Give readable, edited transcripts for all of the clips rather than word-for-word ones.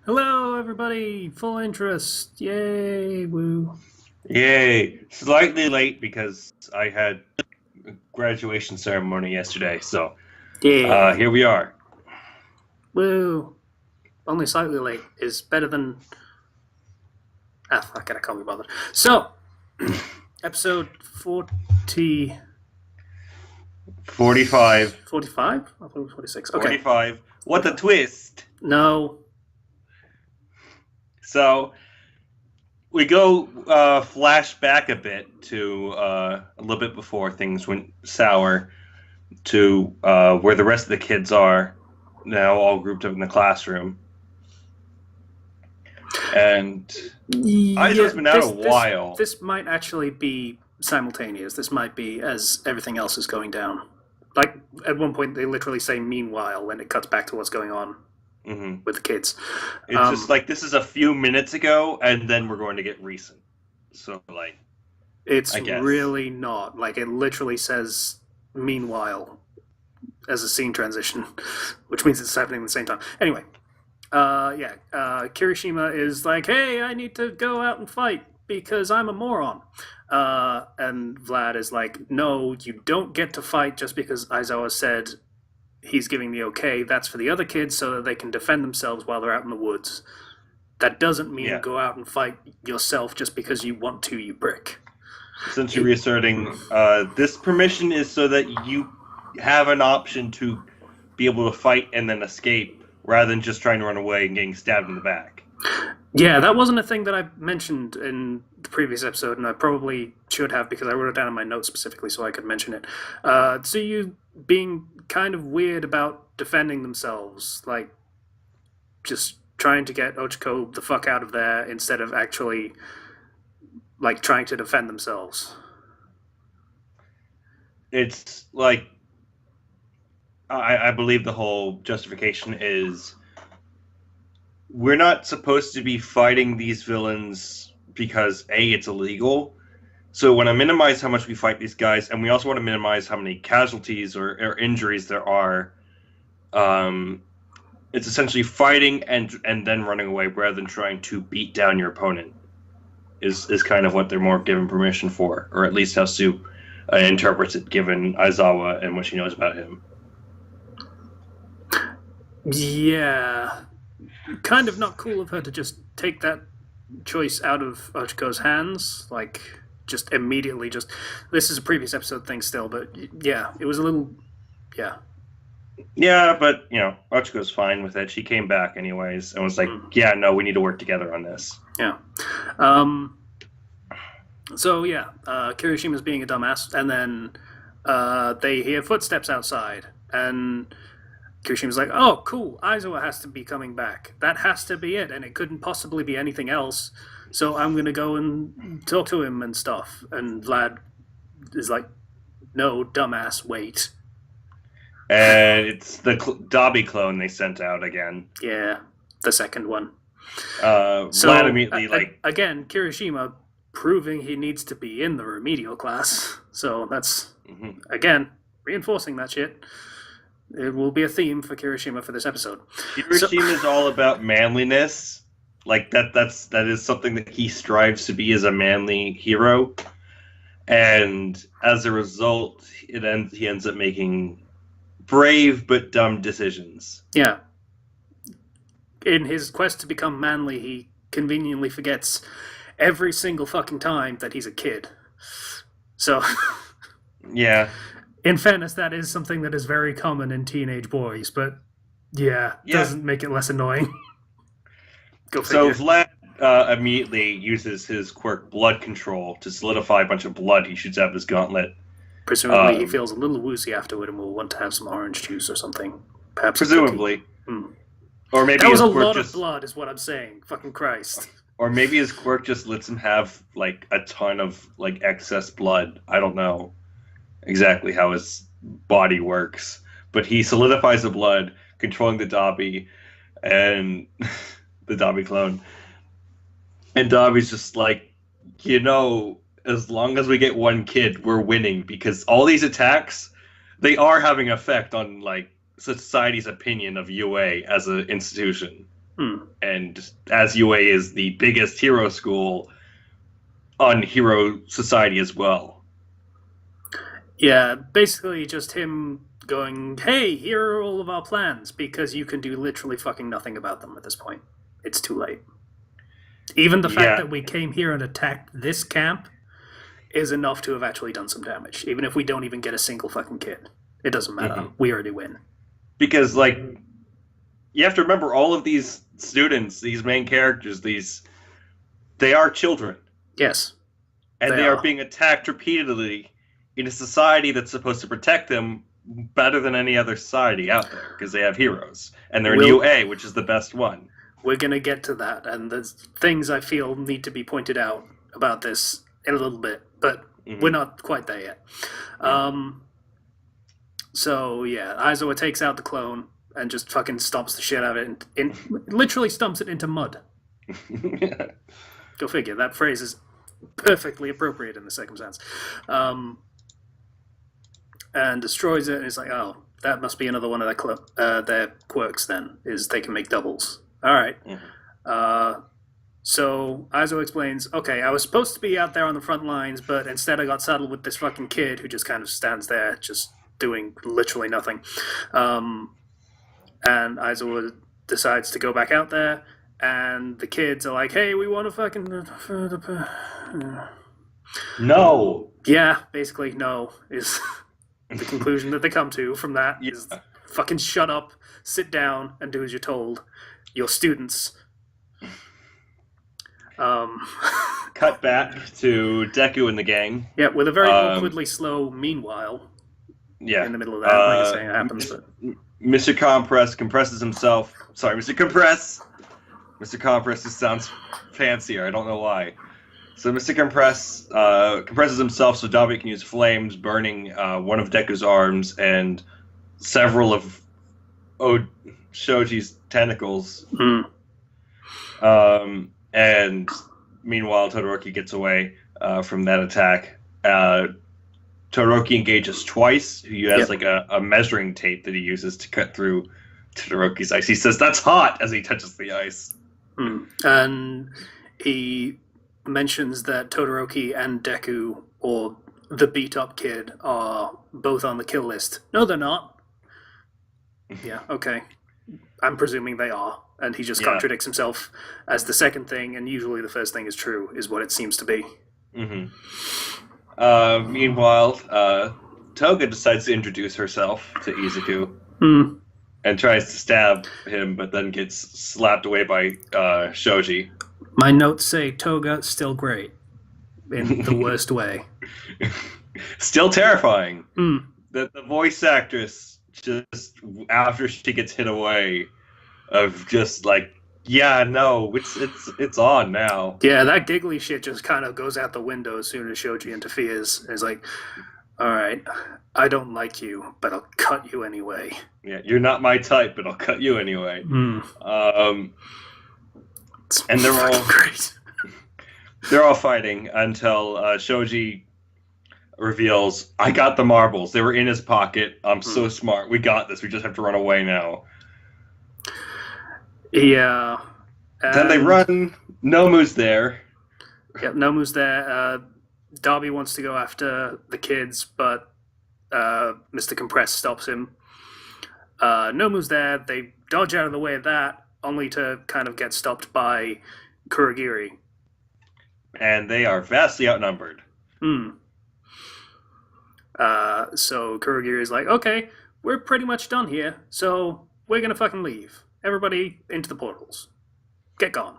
Hello, everybody! Full interest! Yay! Woo! Yay! Slightly late because I had a graduation ceremony yesterday, so Yeah! here we are. Woo! Only slightly late is better than. Ah, fuck it, I can't be bothered. So, episode 40. 45. 45? I thought it was 46. Okay. 45. What a 45. twist! No. So we go flash back a bit to a little bit before things went sour to where the rest of the kids are now all grouped up in the classroom. And Yeah, Aizo's been out a while. this might actually be simultaneous. This might be as everything else is going down. Like, at one point, they literally say meanwhile when it cuts back to what's going on Hmm. with the kids. It's just like this is a few minutes ago, and then we're going to get recent. So, like, It's I guess really not. Like, it literally says meanwhile as a scene transition, which means it's happening at the same time. Anyway, Kirishima is like, hey, I need to go out and fight because I'm a moron. And Vlad is like, no, you don't get to fight just because Aizawa said he's giving the okay. That's for the other kids so that they can defend themselves while they're out in the woods. That doesn't mean yeah. go out and fight yourself just because you want to, you prick. Since you're reasserting, this permission is so that you have an option to be able to fight and then escape, rather than just trying to run away and getting stabbed in the back. Yeah, that wasn't a thing that I mentioned in the previous episode, and I probably should have because I wrote it down in my notes specifically so I could mention it. So you being kind of weird about defending themselves, like just trying to get Ochiko the fuck out of there instead of actually like trying to defend themselves. It's like I believe the whole justification is we're not supposed to be fighting these villains because A, it's illegal. So we want to minimize how much we fight these guys, and we also want to minimize how many casualties or injuries there are. It's essentially fighting and then running away rather than trying to beat down your opponent. Is kind of what they're more given permission for, or at least how Soup interprets it, given Aizawa and what she knows about him. Yeah, kind of not cool of her to just take that choice out of Ochiko's hands, like just immediately. Just this is a previous episode thing still, but yeah, it was a little, yeah. Yeah, but Ochiko's fine with it. She came back anyways and was like, "Yeah, no, we need to work together on this." Yeah. So yeah, Kirishima's being a dumbass, and then they hear footsteps outside, and Kirishima's like, "Oh, cool! Aizawa has to be coming back. That has to be it, and it couldn't possibly be anything else. So I'm gonna go and talk to him and stuff." And Vlad is like, "No, dumbass, wait." And it's the Dobby clone they sent out again. Yeah, the second one. Vlad immediately again, Kirishima proving he needs to be in the remedial class. So that's again reinforcing that shit. It will be a theme for Kirishima for this episode. Kirishima is all about manliness. Like that is something that he strives to be as a manly hero, and as a result, he ends up making brave but dumb decisions. Yeah. In his quest to become manly, he conveniently forgets every single fucking time that he's a kid. So, yeah. In fairness, that is something that is very common in teenage boys, but yeah. Doesn't make it less annoying. Go figure. So Vlad immediately uses his quirk Blood Control to solidify a bunch of blood he shoots out of his gauntlet. Presumably he feels a little woozy afterward and will want to have some orange juice or something. Perhaps presumably. Or maybe that was a lot of blood is what I'm saying. Fucking Christ. Or maybe his quirk just lets him have like a ton of like excess blood. I don't know exactly how his body works. But he solidifies the blood, controlling the Dobby and the Dobby clone. And Dobby's just like, as long as we get one kid, we're winning, because all these attacks, they are having effect on like society's opinion of UA as an institution. And as UA is the biggest hero school on Hero Society as well. Yeah, basically just him going, hey, here are all of our plans, because you can do literally fucking nothing about them at this point. It's too late. Even the fact that we came here and attacked this camp is enough to have actually done some damage. Even if we don't even get a single fucking kid. It doesn't matter. Mm-hmm. We already win. Because, like, you have to remember all of these students, these main characters, they are children. Yes. And they are being attacked repeatedly in a society that's supposed to protect them better than any other society out there, because they have heroes. And they're in UA, which is the best one. We're going to get to that, and there's things I feel need to be pointed out about this in a little bit, but we're not quite there yet. So, yeah, Aizawa takes out the clone and just fucking stomps the shit out of it, literally stomps it into mud. Go figure, that phrase is perfectly appropriate in the circumstance. And destroys it, and it's like, oh, that must be another one of their quirks then, is they can make doubles. All right. So Aizawa explains, okay, I was supposed to be out there on the front lines, but instead I got saddled with this fucking kid who just kind of stands there, just doing literally nothing. And Aizawa decides to go back out there, and the kids are like, hey, we want to fucking... No! Yeah, basically, no, is the conclusion that they come to from that. Yeah. Is fucking shut up, sit down, and do as you're told. Your students. Cut back to Deku and the gang. Yeah, with a very awkwardly slow meanwhile. Yeah. In the middle of that, like I say, it happens. But Mr. Compress compresses himself. Sorry, Mr. Compress. Mr. Compress just sounds fancier. I don't know why. So Mr. Compress compresses himself so Dabi can use flames, burning one of Deku's arms and several of Shoji's tentacles. And meanwhile, Todoroki gets away from that attack. Todoroki engages twice. He has like a measuring tape that he uses to cut through Todoroki's ice. He says, "That's hot," as he touches the ice. And he mentions that Todoroki and Deku, or the beat-up kid, are both on the kill list. No, they're not. Yeah, okay. I'm presuming they are. And he just contradicts himself as the second thing, and usually the first thing is true, is what it seems to be. Meanwhile, Toga decides to introduce herself to Izuku and tries to stab him, but then gets slapped away by Shoji. My notes say Toga still great, in the worst way. Still terrifying. The voice actress, just after she gets hit away, of just like, yeah, no, it's on now. Yeah, that giggly shit just kind of goes out the window as soon as Shoji interferes. It's like, all right, I don't like you, but I'll cut you anyway. Yeah, you're not my type, but I'll cut you anyway. And they're all great. They're all fighting until Shoji reveals, "I got the marbles. They were in his pocket. I'm so smart. We got this. We just have to run away now." Yeah. Then they run. Nomu's there. Yep, Nomu's there. Dabi wants to go after the kids, but Mr. Compress stops him. Nomu's there. They dodge out of the way of that, only to kind of get stopped by Kurogiri. And they are vastly outnumbered. So Kurogiri is like, okay, we're pretty much done here, so we're gonna fucking leave. Everybody into the portals. Get gone.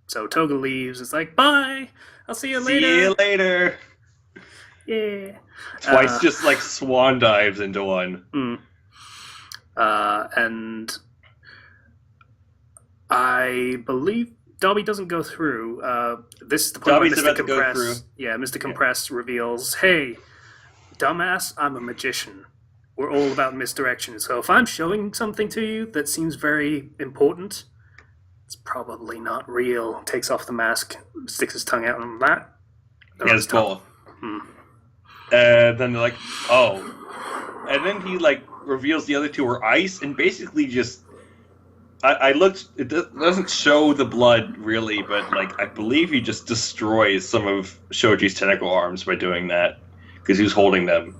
So Toga leaves. It's like, bye. I'll see you later. See you later. Yeah. Twice just like swan dives into one. And I believe Dabi doesn't go through. This is the point Dabi's where about to go through. Yeah, Mr. Compress reveals, hey, dumbass, I'm a magician. We're all about misdirection. So if I'm showing something to you that seems very important, it's probably not real. Takes off the mask, sticks his tongue out on that. He has both. And then they're like, oh. And then he like reveals the other two are ice and basically just I looked. It doesn't show the blood really, but like I believe he just destroys some of Shoji's tentacle arms by doing that because he was holding them.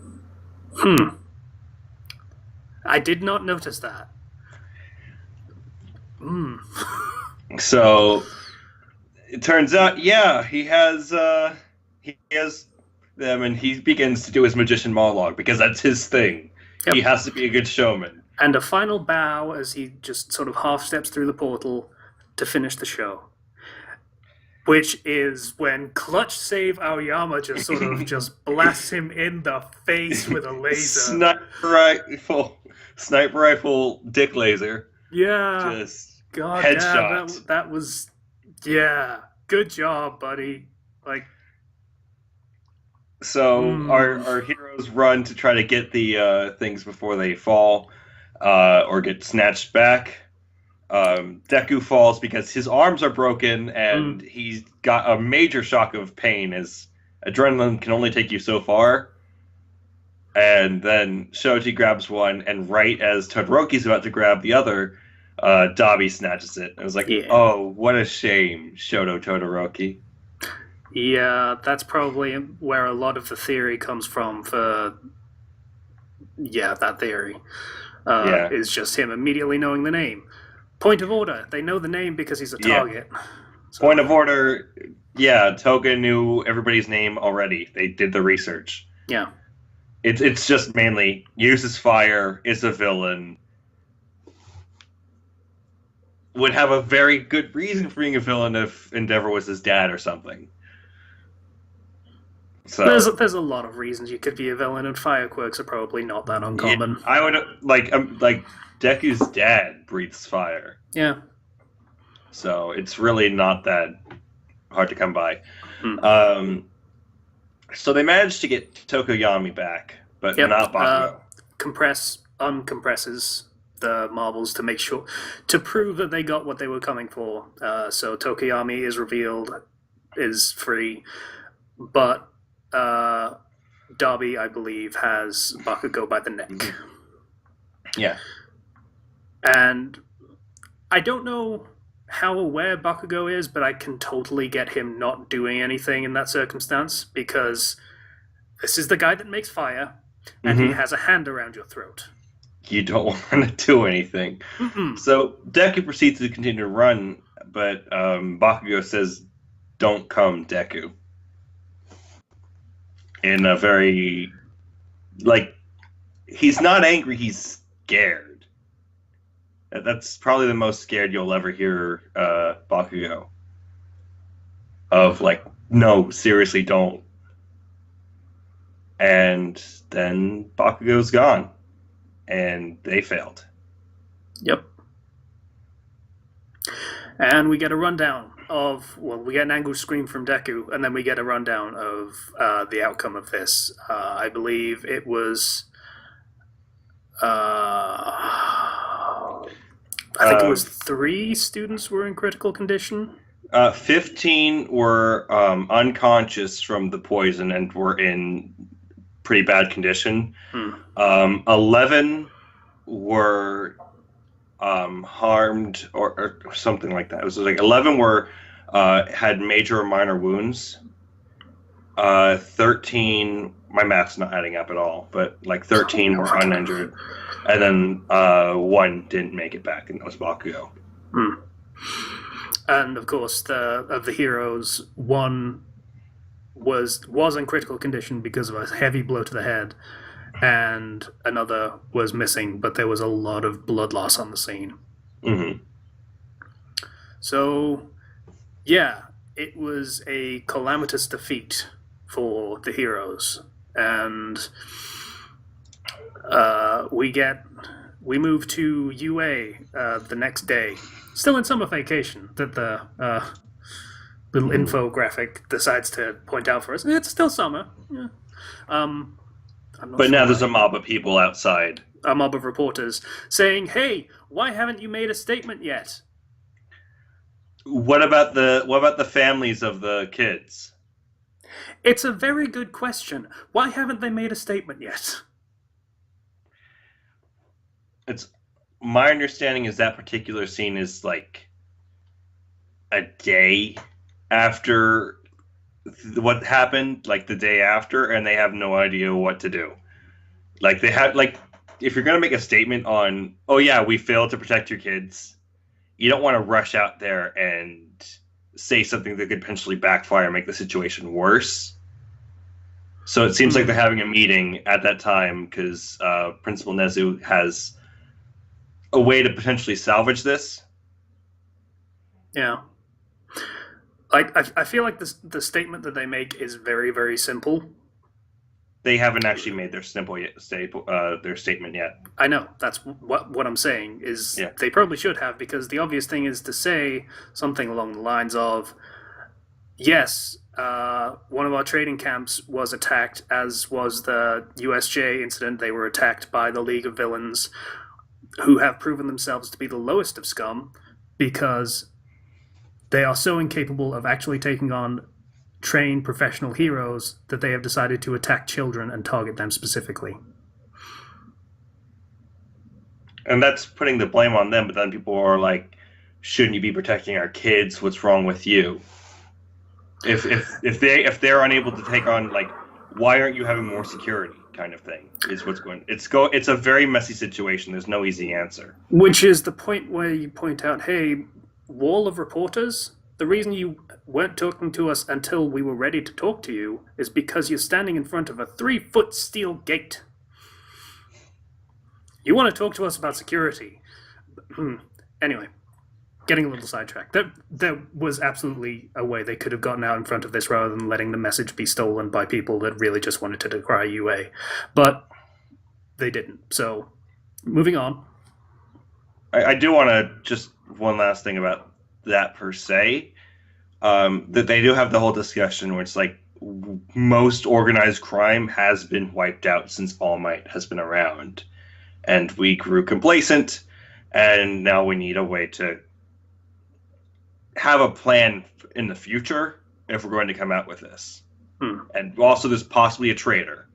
Hmm. I did not notice that. Hmm. So it turns out, yeah, he has them, and he begins to do his magician monologue because that's his thing. He Yep. has to be a good showman. And a final bow as he just sort of half steps through the portal to finish the show. Which is when Clutch Save Aoyama just sort of just blasts him in the face with a laser. Sniper rifle, dick laser, Yeah. just God damn, headshot. that was, yeah. Good job, buddy. Like, So mm, our heroes run to try to get the things before they fall or get snatched back. Deku falls because his arms are broken and mm, he's got a major shock of pain as adrenaline can only take you so far. And then Shoji grabs one, and right as Todoroki's about to grab the other, Dabi snatches it. It was like, yeah. oh, what a shame, Shoto Todoroki. Yeah, that's probably where a lot of the theory comes from for, yeah, that theory. Yeah. Is just him immediately knowing the name. Point of order, they know the name because he's a Yeah. target. So, Point of order, yeah, Toga knew everybody's name already. They did the research. yeah. It's just mainly uses fire, is a villain, would have a very good reason for being a villain if Endeavor was his dad or something. So There's a lot of reasons you could be a villain, and fire quirks are probably not that yeah, uncommon. I would like Deku's dad breathes fire, Yeah. so it's really not that hard to come by. Hmm. So they managed to get Tokoyami back, but Yep. not Bakugo. Uncompresses the marbles to make sure to prove that they got what they were coming for. So Tokiyami is revealed, is free, but Darby, I believe, has Bakugo by the neck. Yeah. And I don't know how aware Bakugo is, but I can totally get him not doing anything in that circumstance because this is the guy that makes fire, and he has a hand around your throat. You don't want to do anything. Mm-mm. So Deku proceeds to continue to run, but Bakugo says, "Don't come, Deku." In a very, like, he's not angry, he's scared. That's probably the most scared you'll ever hear Bakugo. Of, like, no, seriously, don't. And then Bakugo's gone. And they failed. Yep. And we get a rundown of, well, we get an angry scream from Deku, and then we get a rundown of the outcome of this. I believe it was. I think it was 3 students were in critical condition. 15 were unconscious from the poison and were in pretty bad condition. 11 were harmed or something like that. It was like 11 were had major or minor wounds. 13, my math's not adding up at all, but like 13 were uninjured, and then 1 didn't make it back, and that was Bakugo. And of course, of the heroes, 1 was in critical condition because of a heavy blow to the head, and another was missing, but there was a lot of blood loss on the scene. Mm-hmm. So, yeah, it was a calamitous defeat for the heroes, and we move to UA the next day, still in summer vacation. That the little infographic decides to point out for us. It's still summer. Yeah. But now there's a mob of people outside. A mob of reporters saying, "Hey, why haven't you made a statement yet?" What about the families of the kids? It's a very good question. Why haven't they made a statement yet? my understanding is that particular scene is like a day after what happened, like the day after, and they have no idea what to do. Like they had like if you're gonna make a statement on, oh yeah, we failed to protect your kids, you don't want to rush out there and say something that could potentially backfire and make the situation worse. So it seems like they're having a meeting at that time because Principal Nezu has a way to potentially salvage this. Yeah. I feel like the statement that they make is very, very simple. They haven't actually made their their statement yet. I know. That's what I'm saying is They probably should have, because the obvious thing is to say something along the lines of, yes, one of our trading camps was attacked, as was the USJ incident. They were attacked by the League of Villains, who have proven themselves to be the lowest of scum because they are so incapable of actually taking on trained professional heroes that they have decided to attack children and target them specifically. And that's putting the blame on them, but then people are like, shouldn't you be protecting our kids? What's wrong with you? If they're unable to take on, like, why aren't you having more security kind of thing is what's going. It's a very messy situation. There's no easy answer. Which is the point where you point out, hey, wall of reporters, the reason you weren't talking to us until we were ready to talk to you is because you're standing in front of a 3-foot steel gate. You want to talk to us about security. Anyway, getting a little sidetracked. There was absolutely a way they could have gotten out in front of this rather than letting the message be stolen by people that really just wanted to decry UA. But they didn't. So, moving on. I do want to just one last thing about that per se. That they do have the whole discussion where it's like most organized crime has been wiped out since All Might has been around. And we grew complacent, and now we need a way to have a plan in the future if we're going to come out with this. And also there's possibly a traitor,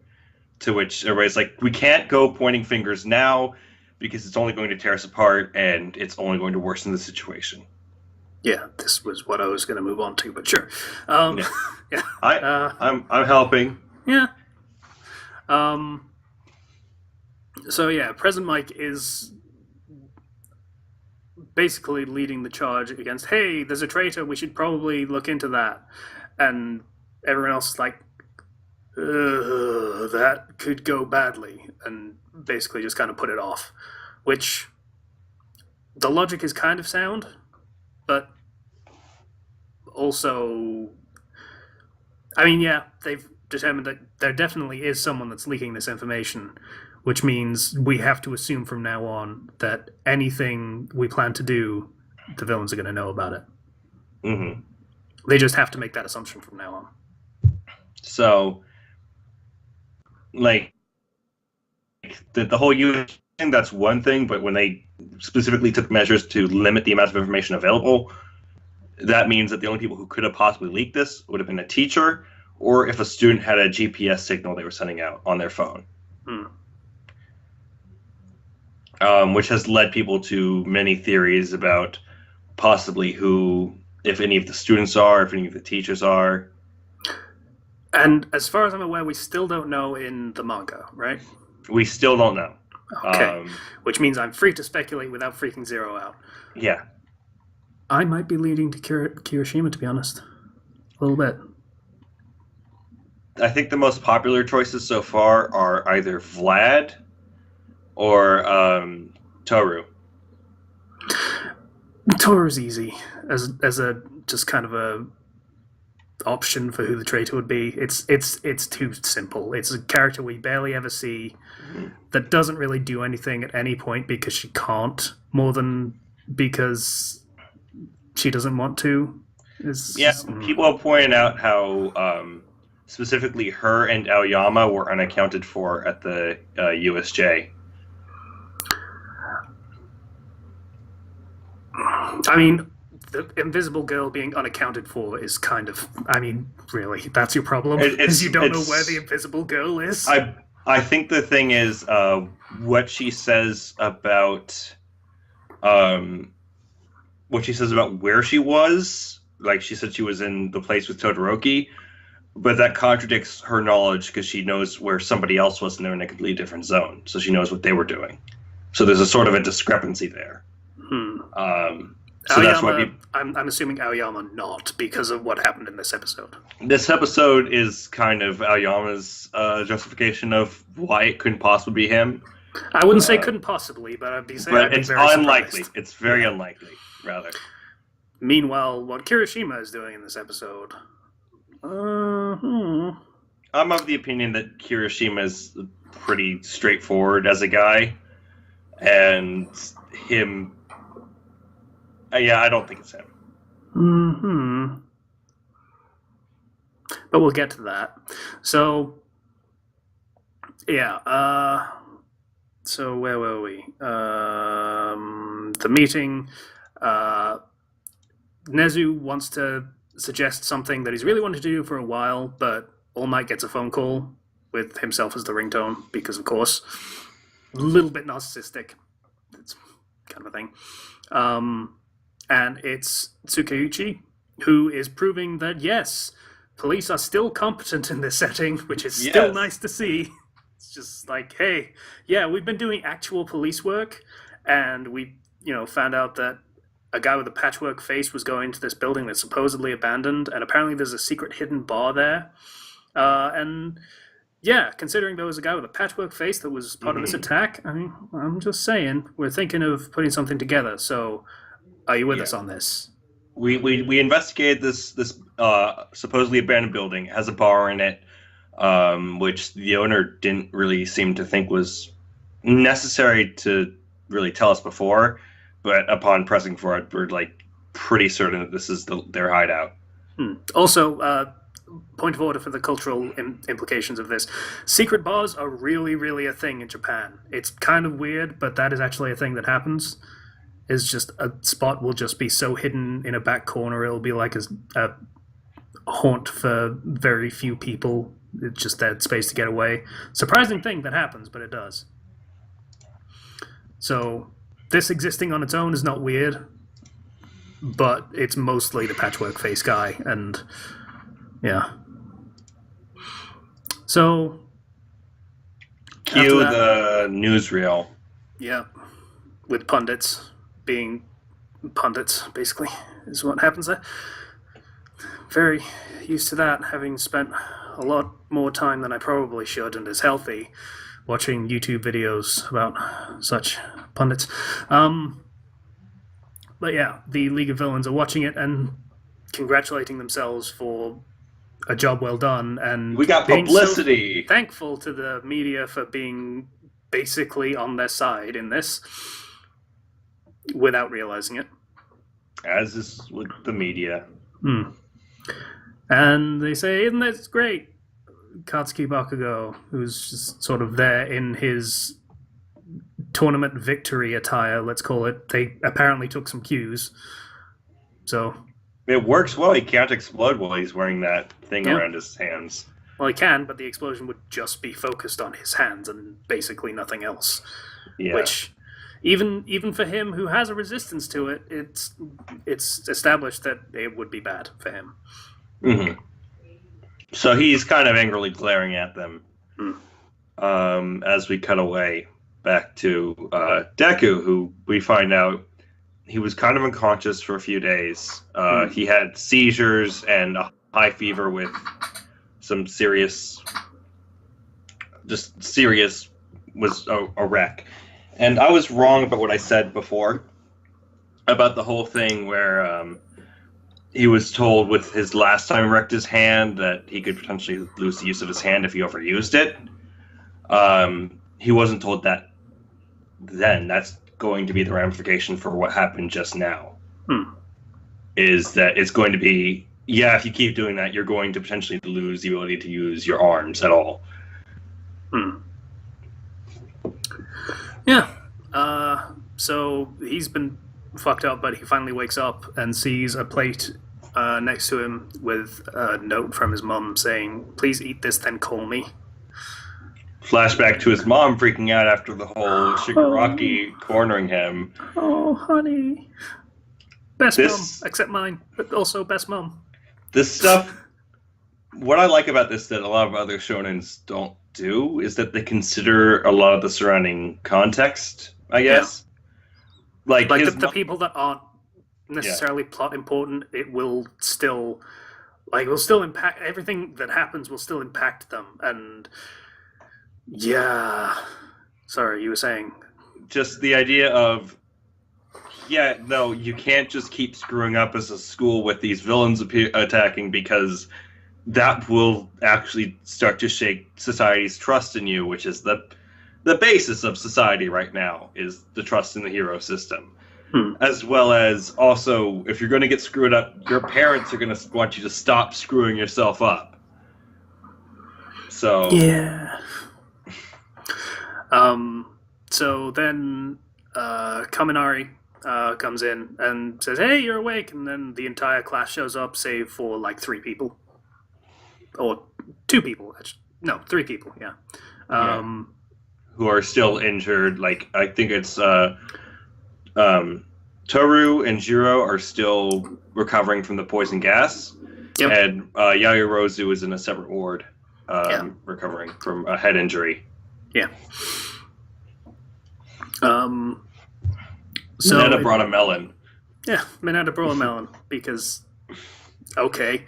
to which everybody's like, we can't go pointing fingers now because it's only going to tear us apart and it's only going to worsen the situation. Yeah, this was what I was going to move on to, but sure. Yeah. I'm helping. Yeah. So yeah, President Mike is basically leading the charge against, hey, there's a traitor, we should probably look into that. And everyone else is like, that could go badly, and basically just kind of put it off. Which, the logic is kind of sound, but also, I mean, yeah, they've determined that there definitely is someone that's leaking this information, which means we have to assume from now on that anything we plan to do, the villains are going to know about it. Mm-hmm. They just have to make that assumption from now on. So, like, the whole US thing, that's one thing, but when they specifically took measures to limit the amount of information available, that means that the only people who could have possibly leaked this would have been a teacher, or if a student had a GPS signal they were sending out on their phone. Which has led people to many theories about possibly who, if any of the students are, if any of the teachers are. And as far as I'm aware, we still don't know in the manga, right? We still don't know. Okay, which means I'm free to speculate without freaking Zero out. Yeah. I might be leading to Kirishima, to be honest. A little bit. I think the most popular choices so far are either Vlad or Toru. Toru's easy as a just kind of a option for who the traitor would be. It's too simple. It's a character we barely ever see that doesn't really do anything at any point because she can't, more than because she doesn't want to. People have pointed out how specifically her and Aoyama were unaccounted for at the USJ. I mean, the Invisible Girl being unaccounted for is kind of, I mean, really, that's your problem? Is you don't know where the Invisible Girl is? I think the thing is what she says about what she says about where she was. Like, she said she was in the place with Todoroki, but that contradicts her knowledge because she knows where somebody else was and they're in a completely different zone, so she knows what they were doing. So there's a sort of a discrepancy there. So that's why I'm assuming Aoyama not, because of what happened in this episode. This episode is kind of Aoyama's justification of why it couldn't possibly be him. I wouldn't say couldn't possibly, but I'd be saying but it's very unlikely. Surprised. It's very unlikely, rather. Meanwhile, what Kirishima is doing in this episode... I'm of the opinion that Kirishima is pretty straightforward as a guy, and him... yeah, I don't think it's him. But we'll get to that. So, yeah, so where were we? The meeting. Nezu wants to suggest something that he's really wanted to do for a while, but All Might gets a phone call with himself as the ringtone, because, of course, a little bit narcissistic. It's kind of a thing. And it's Tsukeuchi, who is proving that, yes, police are still competent in this setting, which is still nice to see. It's just like, hey, yeah, we've been doing actual police work, and we, found out that a guy with a patchwork face was going to this building that's supposedly abandoned, and apparently there's a secret hidden bar there. And yeah, considering there was a guy with a patchwork face that was part of this attack, I mean, I'm just saying, we're thinking of putting something together, so are you with us on this? We investigated this supposedly abandoned building. It has a bar in it, which the owner didn't really seem to think was necessary to really tell us before, but upon pressing for it, we're like pretty certain that this is their hideout. Also, point of order for the cultural implications of this. Secret bars are really, really a thing in Japan. It's kind of weird, but that is actually a thing that happens. Is just a spot will just be so hidden in a back corner, it'll be like a haunt for very few people. It's just that space to get away. Surprising thing that happens, but it does. So this existing on its own is not weird, but it's mostly the patchwork face guy, and yeah. So cue the newsreel. Yeah, with pundits being pundits, basically, is what happens there. Very used to that, having spent a lot more time than I probably should, and is healthy, watching YouTube videos about such pundits. But yeah, the League of Villains are watching it and congratulating themselves for a job well done, and we got publicity. So thankful to the media for being basically on their side in this, without realizing it. As is with the media. And they say, isn't this great? Katsuki Bakugo, who's just sort of there in his tournament victory attire, let's call it. They apparently took some cues. So it works well. He can't explode while he's wearing that thing around his hands. Well, he can, but the explosion would just be focused on his hands and basically nothing else. Yeah. Which, even for him who has a resistance to it, it's established that it would be bad for him. Mm-hmm. So he's kind of angrily glaring at them. As we cut away back to Deku, who we find out he was kind of unconscious for a few days. He had seizures and a high fever with some serious was a wreck. And I was wrong about what I said before about the whole thing where he was told with his last time he wrecked his hand that he could potentially lose the use of his hand if he overused it. He wasn't told that then. That's going to be the ramification for what happened just now. Is that it's going to be, if you keep doing that, you're going to potentially lose the ability to use your arms at all. Yeah. So he's been fucked up, but he finally wakes up and sees a plate next to him with a note from his mum saying, "Please eat this, then call me." Flashback to his mom freaking out after the whole Shigaraki cornering him. Oh, honey. Best mom, This except mine, but also best mom. this stuff. What I like about this that a lot of other shonens don't do is that they consider a lot of the surrounding context. I guess, like the people that aren't necessarily plot important, it will still impact everything that happens. Will still impact them, and yeah. Sorry, you were saying. Just the idea of, no, you can't just keep screwing up as a school with these villains attacking, because that will actually start to shake society's trust in you, which is the basis of society right now, is the trust in the hero system. As well as also, if you're going to get screwed up, your parents are going to want you to stop screwing yourself up. So yeah. So then Kaminari comes in and says, "Hey, you're awake," and then the entire class shows up, save for like 3 people. Or 2 people. No, 3 people, yeah. Who are still injured. Like, I think it's Toru and Jiro are still recovering from the poison gas. Yep. And Yaoyorozu is in a separate ward, recovering from a head injury. Yeah. So Mineta brought a melon. Yeah, Mineta brought a melon because, okay.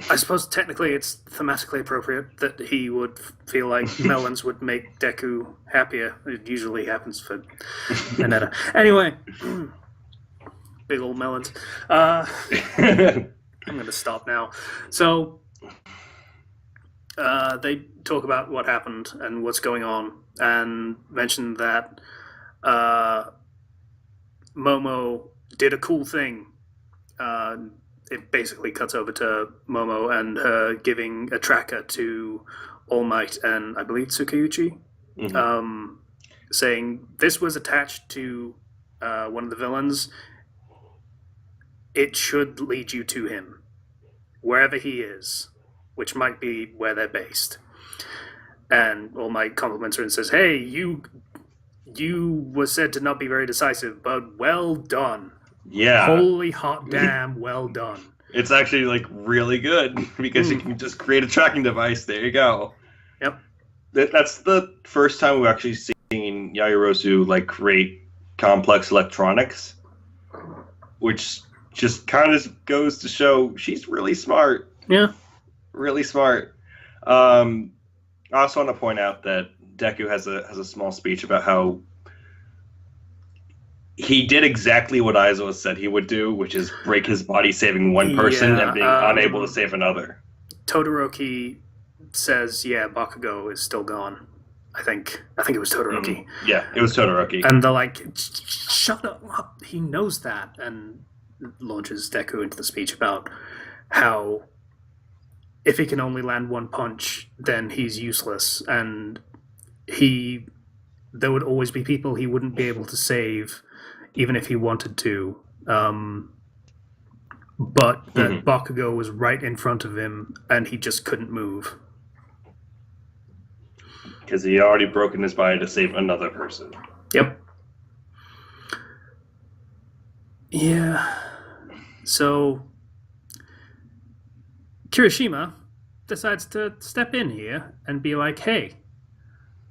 I suppose technically it's thematically appropriate that he would feel like melons would make Deku happier. It usually happens for Mineta. Anyway, big old melons. I'm going to stop now. So they talk about what happened and what's going on, and mention that Momo did a cool thing. It basically cuts over to Momo and her giving a tracker to All Might and I believe Tsukauchi, saying this was attached to one of the villains. It should lead you to him, wherever he is, which might be where they're based. And All Might compliments her and says, "Hey, you were said to not be very decisive, but well done." Yeah. Holy hot damn, well done. It's actually like really good because you can just create a tracking device. There you go. Yep. That's the first time we've actually seen Yaoyorozu like create complex electronics, which just kind of goes to show she's really smart. Yeah. Really smart. I also want to point out that Deku has a small speech about how he did exactly what Aizawa said he would do, which is break his body saving one person and being unable to save another. Todoroki says, Bakugo is still gone. I think it was Todoroki. Yeah, it was Todoroki. And they're like, shut up, he knows that, and launches Deku into the speech about how if he can only land one punch, then he's useless, and there would always be people he wouldn't be able to save even if he wanted to, but that Bakugo was right in front of him and he just couldn't move. Because he had already broken his body to save another person. Yep. Yeah. So, Kirishima decides to step in here and be like, hey,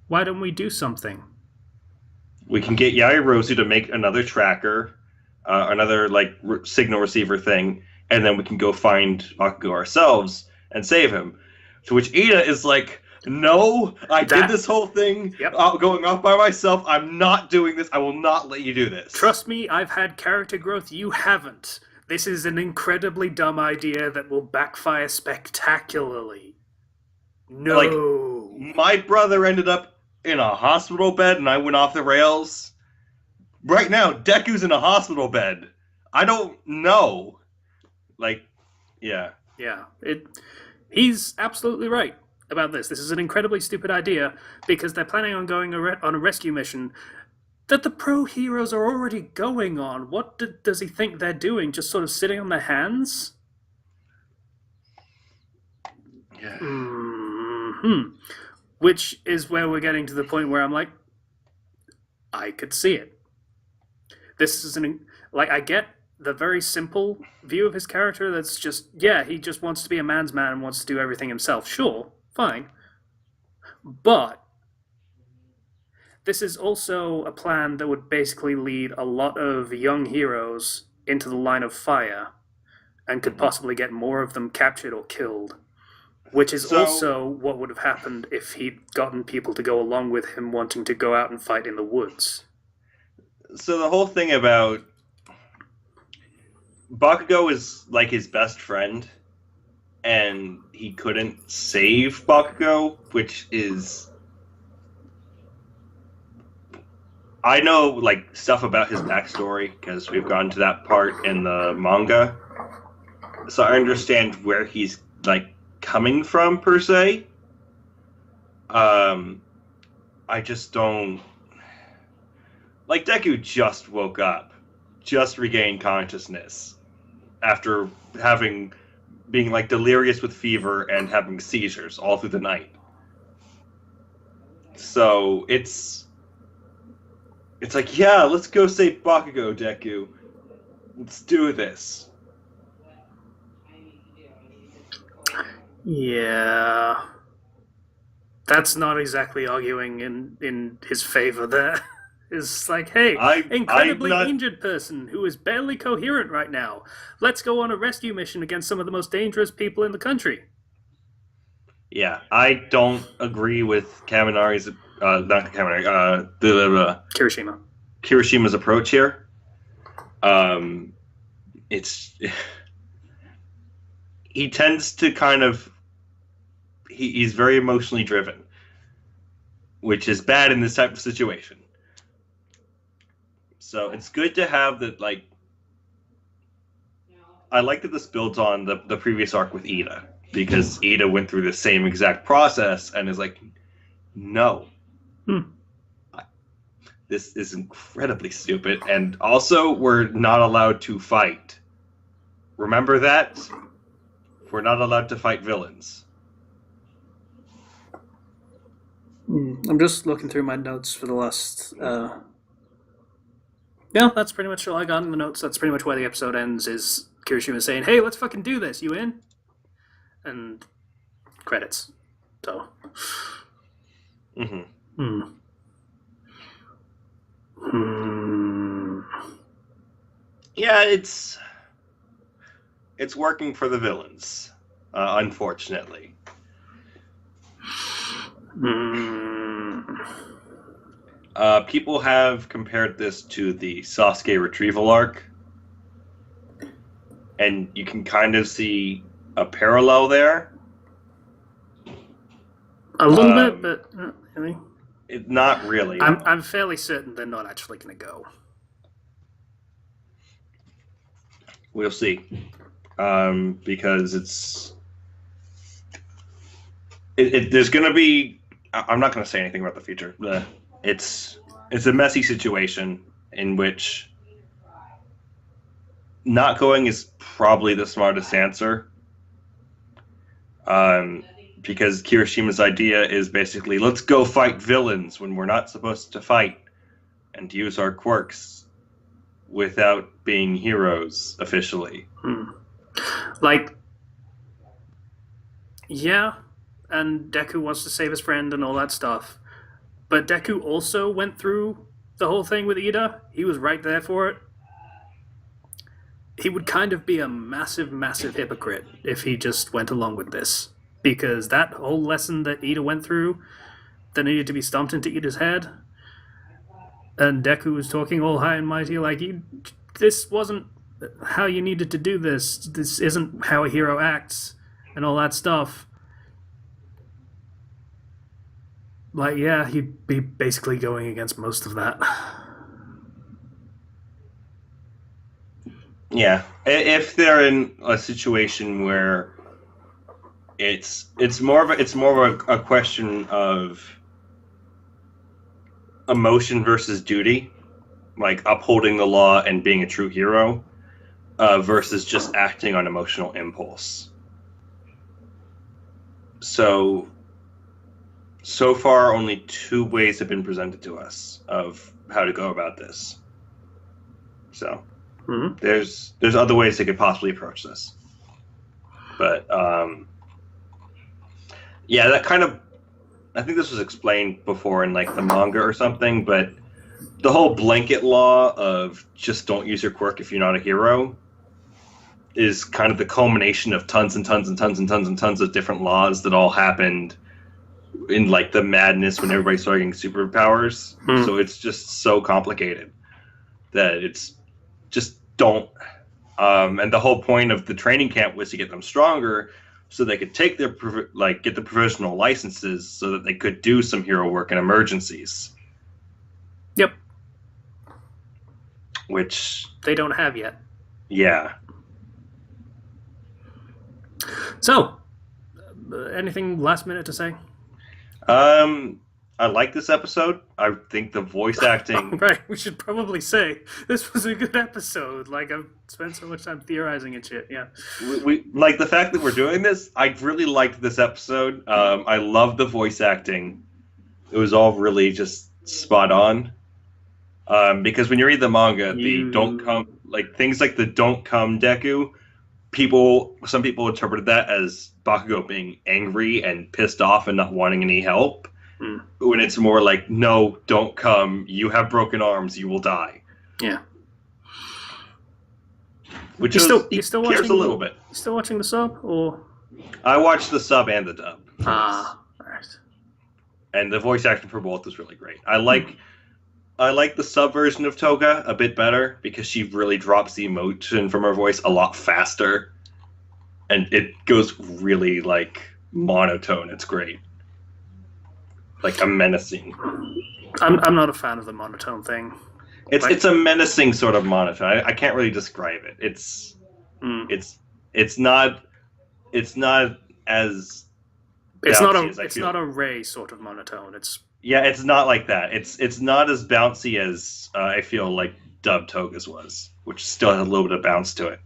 why don't we do something? We can get Yaoyorozu to make another tracker, another signal receiver thing, and then we can go find Bakugo ourselves and save him. To which Ida is like, "No, I did this whole thing going off by myself. I'm not doing this. I will not let you do this. Trust me, I've had character growth. You haven't. This is an incredibly dumb idea that will backfire spectacularly. No. Like, my brother ended up in a hospital bed and I went off the rails. Right now, Deku's in a hospital bed. I don't know. Yeah. He's absolutely right about this. This is an incredibly stupid idea because they're planning on going on a rescue mission that the pro heroes are already going on. What does he think they're doing? Just sort of sitting on their hands? Yeah. Which is where we're getting to the point where I'm like, I could see it. This is I get the very simple view of his character that's just, yeah, he just wants to be a man's man and wants to do everything himself. Sure, fine. But this is also a plan that would basically lead a lot of young heroes into the line of fire and could possibly get more of them captured or killed. Which is also what would have happened if he'd gotten people to go along with him wanting to go out and fight in the woods. So the whole thing about Bakugo is like his best friend, and he couldn't save Bakugo, which is... I know like stuff about his backstory because we've gone to that part in the manga, so I understand where he's like coming from per se. I just don't like Deku just woke up, just regained consciousness after being like delirious with fever and having seizures all through the night. So it's like, yeah, let's go save Bakugo, Deku. Let's do this. Yeah. That's not exactly arguing in his favor there. It's like, hey, incredibly injured person who is barely coherent right now. Let's go on a rescue mission against some of the most dangerous people in the country. Yeah, I don't agree with Kaminari's, not Kaminari, Kirishima. Kirishima's approach here. He tends to kind of... He's very emotionally driven, which is bad in this type of situation. So it's good to have that, like... I like that this builds on the previous arc with Ida, because Ida went through the same exact process and is like, no. This is incredibly stupid, and also we're not allowed to fight. Remember that? We're not allowed to fight villains. I'm just looking through my notes for the last... Yeah, that's pretty much all I got in the notes. That's pretty much where the episode ends, is Kirishima saying, hey, let's fucking do this, you in? And credits. So... Yeah, it's working for the villains, unfortunately. People have compared this to the Sasuke retrieval arc, and you can kind of see a parallel there. A little bit, but not really. Not really. I'm fairly certain they're not actually going to go. We'll see, because there's going to be... I'm not going to say anything about the future. It's a messy situation in which not going is probably the smartest answer. Because Kirishima's idea is basically, let's go fight villains when we're not supposed to fight, and use our quirks without being heroes officially. Like, yeah, and Deku wants to save his friend and all that stuff, but Deku also went through the whole thing with Ida. He was right there for it. He would kind of be a massive, massive hypocrite if he just went along with this. Because that whole lesson that Ida went through, that needed to be stomped into Ida's head, and Deku was talking all high and mighty, like, this wasn't how you needed to do this. This isn't how a hero acts, and all that stuff. Like, yeah, he'd be basically going against most of that. Yeah, if they're in a situation where it's more of a question of emotion versus duty, like upholding the law and being a true hero, versus just acting on emotional impulse. So so far only 2 ways have been presented to us of how to go about this. So there's other ways they could possibly approach this. But yeah, that kind of, I think this was explained before in like the manga or something, but the whole blanket law of just don't use your quirk if you're not a hero is kind of the culmination of tons and tons and tons and tons and tons of different laws that all happened in like the madness when everybody started getting superpowers. So it's just so complicated that it's just don't. And the whole point of the training camp was to get them stronger, so they could take their get the professional licenses, so that they could do some hero work in emergencies. Yep. Which they don't have yet. Yeah. So, anything last minute to say? I like this episode. I think the voice acting... Right, we should probably say this was a good episode. Like, I've spent so much time theorizing and shit, yeah. We like the fact that we're doing this. I really liked this episode. I love the voice acting. It was all really just spot on. Because when you read the manga, the don't come... Like, things like the don't come Deku, some people interpreted that as Bakugo being angry and pissed off and not wanting any help. When it's more like, no, don't come. You have broken arms. You will die. Yeah. Which you're still cares watching a little bit. You still watching the sub, or? I watched the sub and the dub. All right. And the voice acting for both is really great. I like the sub version of Toga a bit better because she really drops the emotion from her voice a lot faster, and it goes really like monotone. It's great. Like a menacing. I'm not a fan of the monotone thing. It's a menacing sort of monotone. I can't really describe it. It's not as it's not a Ray sort of monotone. It's not like that. It's not as bouncy as I feel like Dub Toga's was, which still has a little bit of bounce to it.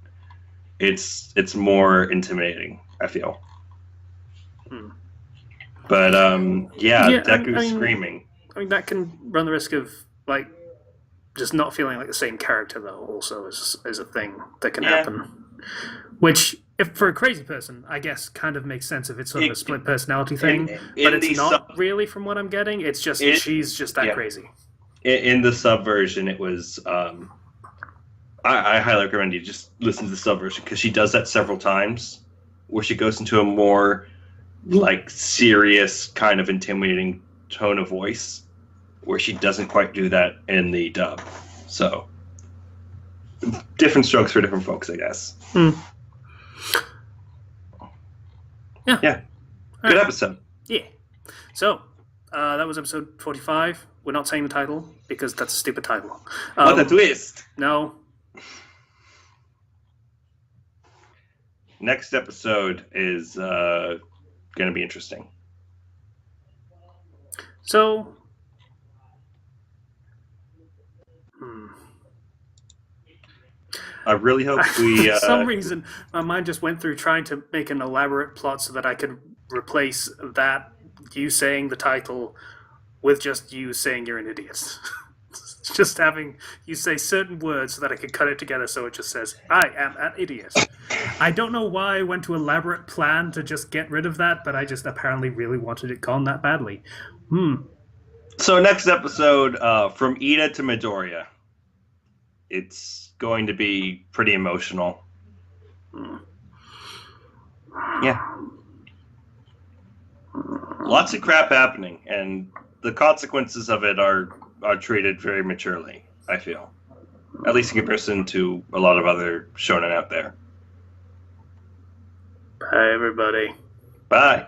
It's more intimidating, I feel. But Deku screaming. I mean, that can run the risk of like just not feeling like the same character, though. Also, is a thing that can happen. Which, if for a crazy person, I guess kind of makes sense if it's sort of a split personality thing. But it's not really, from what I'm getting. It's just she's just that crazy. In the sub version, it was. I highly recommend you just listen to the sub version because she does that several times, where she goes into a more like serious kind of intimidating tone of voice, where she doesn't quite do that in the dub. So different strokes for different folks, I guess. Yeah. Good episode. Yeah. So that was episode 45. We're not saying the title because that's a stupid title. What a twist. No. Next episode is going to be interesting. So, I really hope we... For some reason, my mind just went through trying to make an elaborate plot so that I could replace that, you saying the title, with just you saying you're an idiot. Just having you say certain words so that I could cut it together so it just says, I am an idiot. I don't know why I went to elaborate plan to just get rid of that, but I just apparently really wanted it gone that badly. So next episode, from Ida to Midoriya. It's going to be pretty emotional. Yeah. Lots of crap happening, and the consequences of it are treated very maturely, I feel. At least in comparison to a lot of other shonen out there. Bye, everybody. Bye.